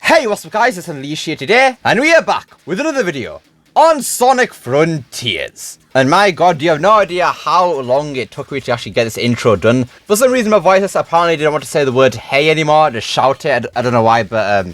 Hey, what's up guys, it's Unleash here today, and we are back with another video on Sonic Frontiers. And my god, you have no idea how long it took me to actually get this intro done. For some reason my voice apparently didn't want to say the word hey anymore, just shout it, I don't know why, but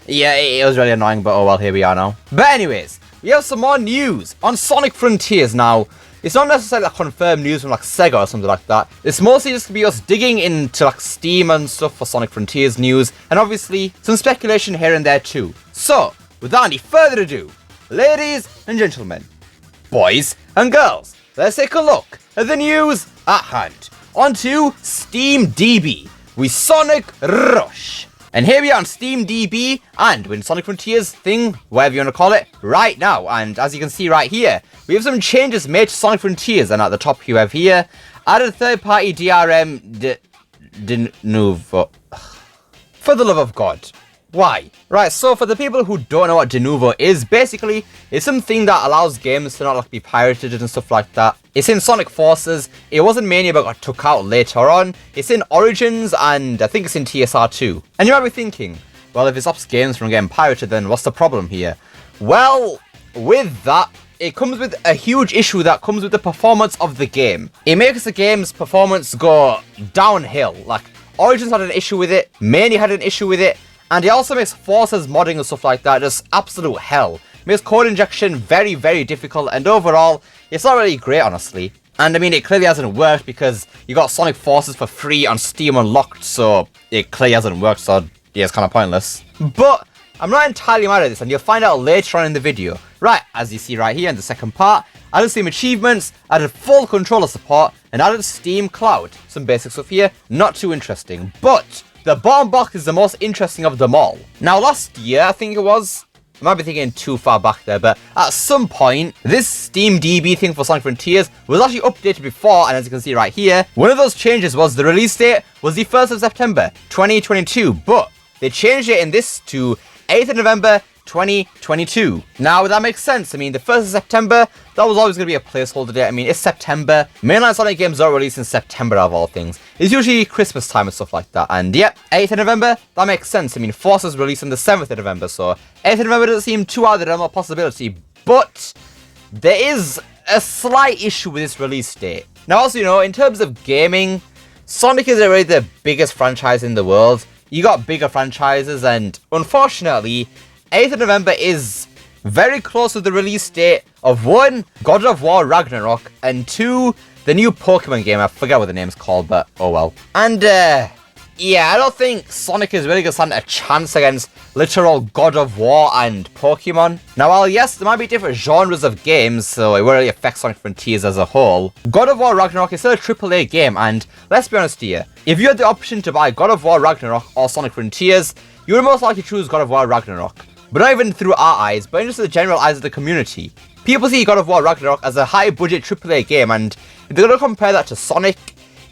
yeah, it was really annoying, but oh well, here we are now. But anyways, we have some more news on Sonic Frontiers now. It's not necessarily like confirmed news from like Sega or something like that. It's mostly just gonna be us digging into like Steam and stuff for Sonic Frontiers news, and obviously some speculation here and there too. So, without any further ado, ladies and gentlemen, boys and girls, let's take a look at the news at hand. Onto Steam DB with Sonic Rush. And here we are on Steam DB and with Sonic Frontiers thing, whatever you want to call it, right now. And as you can see right here, we have some changes made to Sonic Frontiers. And at the top you have here, added third-party DRM Denuvo. For the love of God. Why? Right, so for the people who don't know what Denuvo is, basically, it's something that allows games to not like be pirated and stuff like that. It's in Sonic Forces, it wasn't Mania but got took out later on, it's in Origins, and I think it's in TSR too. And you might be thinking, well, if it stops games from getting pirated, then what's the problem here? Well, with that, it comes with a huge issue that comes with the performance of the game. It makes the game's performance go downhill. Like, Origins had an issue with it, Mania had an issue with it, and it also makes Forces modding and stuff like that just absolute hell. It makes code injection very, very difficult, and overall, it's not really great, honestly. And I mean, it clearly hasn't worked because you got Sonic Forces for free on Steam Unlocked, so it clearly hasn't worked, so yeah, it's kind of pointless. But I'm not entirely mad at this, and you'll find out later on in the video. Right, as you see right here in the second part, added Steam achievements, added full controller support, and added Steam Cloud. Some basic stuff here, not too interesting, but the bottom box is the most interesting of them all. Now, last year, I think it was, I might be thinking too far back there, but at some point, this Steam DB thing for Sonic Frontiers was actually updated before, and as you can see right here, one of those changes was the release date was the 1st of September, 2022, but they changed it in this to 8th of November, 2022. Now, that makes sense. I mean, the 1st of September, that was always going to be a placeholder date. I mean, it's September. Mainline Sonic games don't release in September of all things. It's usually Christmas time and stuff like that. And yep, 8th of November, that makes sense. I mean, Forces released on the 7th of November, so 8th of November doesn't seem too out of the realm of possibility. But there is a slight issue with this release date. Now, also, you know, in terms of gaming, Sonic is already the biggest franchise in the world. You got bigger franchises, and unfortunately, 8th of November is very close to the release date of 1, God of War Ragnarok, and 2, the new Pokemon game. I forget what the name's called, but oh well. And yeah, I don't think Sonic is really going to stand a chance against literal God of War and Pokemon. Now, while yes, there might be different genres of games, so it won't really affect Sonic Frontiers as a whole, God of War Ragnarok is still a AAA game, and let's be honest here, if you had the option to buy God of War Ragnarok or Sonic Frontiers, you would most likely choose God of War Ragnarok. But not even through our eyes, but in just the general eyes of the community. People see God of War Ragnarok as a high-budget AAA game, and if they're going to compare that to Sonic,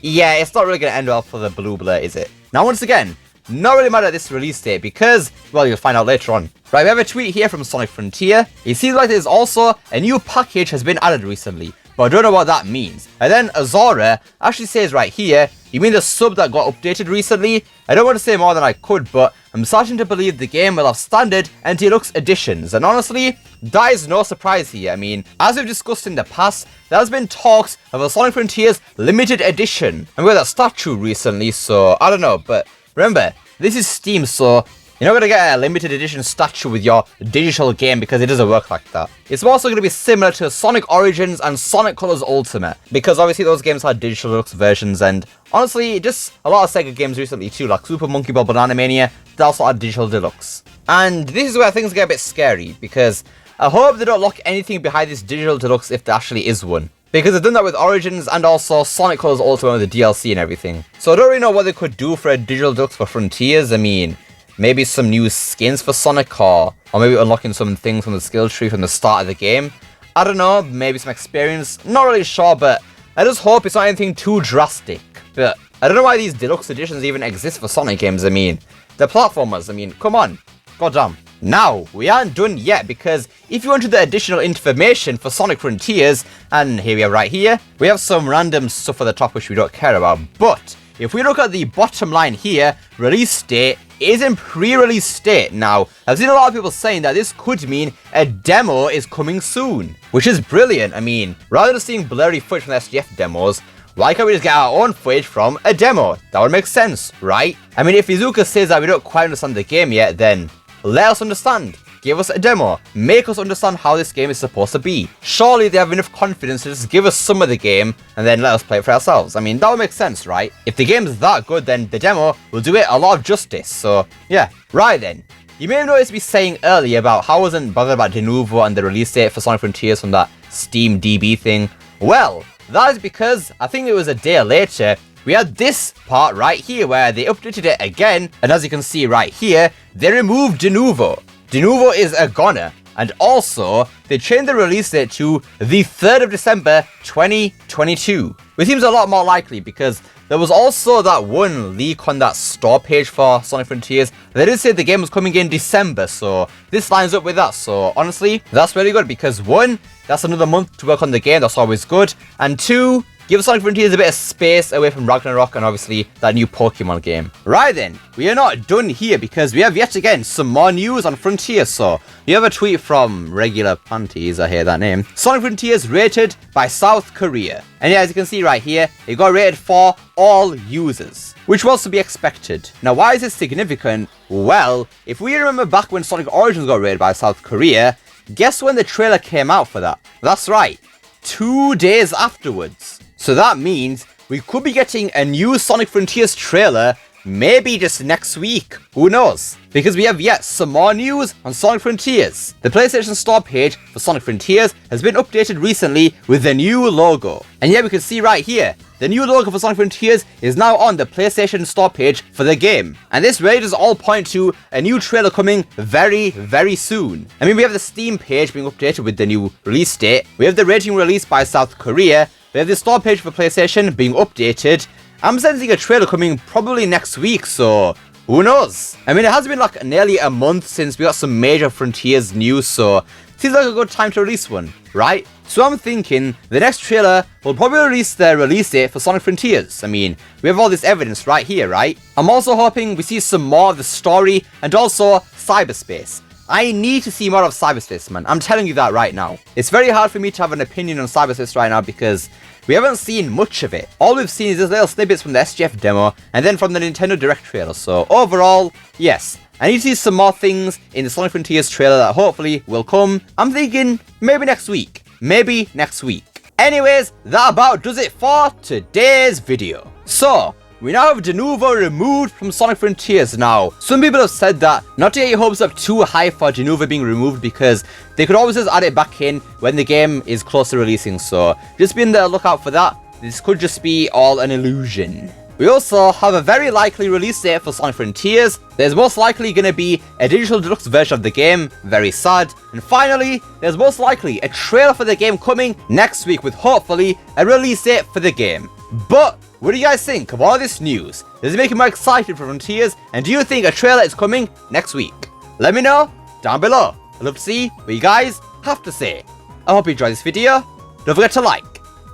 yeah, it's not really going to end well for the Blue Blur, is it? Now, once again, not really mad at this release date because, well, you'll find out later on. Right, we have a tweet here from Sonic Frontier. It seems like there's also a new package has been added recently, but I don't know what that means. And then Azora actually says right here, you mean the sub that got updated recently? I don't want to say more than I could, but I'm starting to believe the game will have standard and deluxe editions. And honestly, that is no surprise here. I mean, as we've discussed in the past, there has been talks of a Sonic Frontiers limited edition. And we got that statue recently, so I don't know. But remember, this is Steam, so you're not going to get a limited edition statue with your digital game because it doesn't work like that. It's also going to be similar to Sonic Origins and Sonic Colors Ultimate, because obviously those games had digital deluxe versions, and honestly, just a lot of Sega games recently too, like Super Monkey Ball Banana Mania, they also had digital deluxe. And this is where things get a bit scary, because I hope they don't lock anything behind this digital deluxe if there actually is one. Because they've done that with Origins and also Sonic Colors Ultimate with the DLC and everything. So I don't really know what they could do for a digital deluxe for Frontiers. I mean, maybe some new skins for Sonic, or maybe unlocking some things from the skill tree from the start of the game. I don't know, maybe some experience, not really sure, but I just hope it's not anything too drastic. But I don't know why these deluxe editions even exist for Sonic games. I mean, they're platformers, I mean, come on, goddamn. Now, we aren't done yet, because if you want the additional information for Sonic Frontiers, and here we are right here, we have some random stuff at the top which we don't care about, but if we look at the bottom line here, release date is in pre-release state. Now, I've seen a lot of people saying that this could mean a demo is coming soon, which is brilliant. I mean, rather than seeing blurry footage from the SGF demos, why can't we just get our own footage from a demo? That would make sense, right? I mean, if Izuka says that we don't quite understand the game yet, then let us understand. Give us a demo. Make us understand how this game is supposed to be. Surely they have enough confidence to just give us some of the game and then let us play it for ourselves. I mean, that would make sense, right? If the game's that good, then the demo will do it a lot of justice. So, yeah. Right then. You may have noticed me saying earlier about how I wasn't bothered about Denuvo and the release date for Sonic Frontiers from that Steam DB thing. Well, that is because I think it was a day later, we had this part right here where they updated it again, and as you can see right here, they removed Denuvo. Denuvo is a goner, and also they changed the release date to the 3rd of December 2022, which seems a lot more likely because there was also that one leak on that store page for Sonic Frontiers. They did say the game was coming in December, so this lines up with that. So honestly, that's really good because 1, that's another month to work on the game, that's always good, and 2, give Sonic Frontiers a bit of space away from Ragnarok and obviously that new Pokemon game. Right then, we are not done here because we have yet again some more news on Frontiers. So, you have a tweet from Regular Panties, I hear that name. Sonic Frontiers rated by South Korea. And yeah, as you can see right here, it got rated for all users, which was to be expected. Now, why is this significant? Well, if we remember back when Sonic Origins got rated by South Korea, guess when the trailer came out for that? That's right, 2 days afterwards. So that means we could be getting a new Sonic Frontiers trailer maybe just next week. Who knows? Because we have yet some more news on Sonic Frontiers. The PlayStation Store page for Sonic Frontiers has been updated recently with the new logo. And yeah, we can see right here, the new logo for Sonic Frontiers is now on the PlayStation Store page for the game. And this really does all point to a new trailer coming very, very soon. I mean, we have the Steam page being updated with the new release date. We have the rating released by South Korea. We have the store page for PlayStation being updated. I'm sensing a trailer coming probably next week, so who knows? I mean, it has been like nearly a month since we got some major Frontiers news, so it seems like a good time to release one, right? So I'm thinking the next trailer will probably release the release date for Sonic Frontiers. I mean, we have all this evidence right here, right? I'm also hoping we see some more of the story and also cyberspace. I need to see more of cyberspace, man. I'm telling you that right now. It's very hard for me to have an opinion on cyberspace right now because we haven't seen much of it. All we've seen is just little snippets from the SGF demo and then from the Nintendo Direct trailer. So overall, yes, I need to see some more things in the Sonic Frontiers trailer that hopefully will come. I'm thinking maybe next week. Maybe next week. Anyways, that about does it for today's video. So, we now have Denuvo Removed from Sonic Frontiers now. Some people have said that not to get your hopes up too high for Denuvo being removed because they could always just add it back in when the game is close to releasing. So just be on the lookout for that. This could just be all an illusion. We also have a very likely release date for Sonic Frontiers. There's most likely going to be a digital deluxe version of the game. Very sad. And finally, there's most likely a trailer for the game coming next week with hopefully a release date for the game. But what do you guys think of all this news? Does it make you more excited for Frontiers? And do you think a trailer is coming next week? Let me know down below. I'd love to see what you guys have to say. I hope you enjoyed this video. Don't forget to like,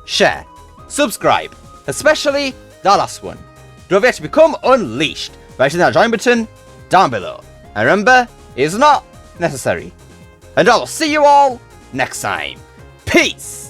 share, subscribe, especially that last one. Don't forget to become unleashed by hitting that join button down below. And remember, it is not necessary. And I will see you all next time. Peace!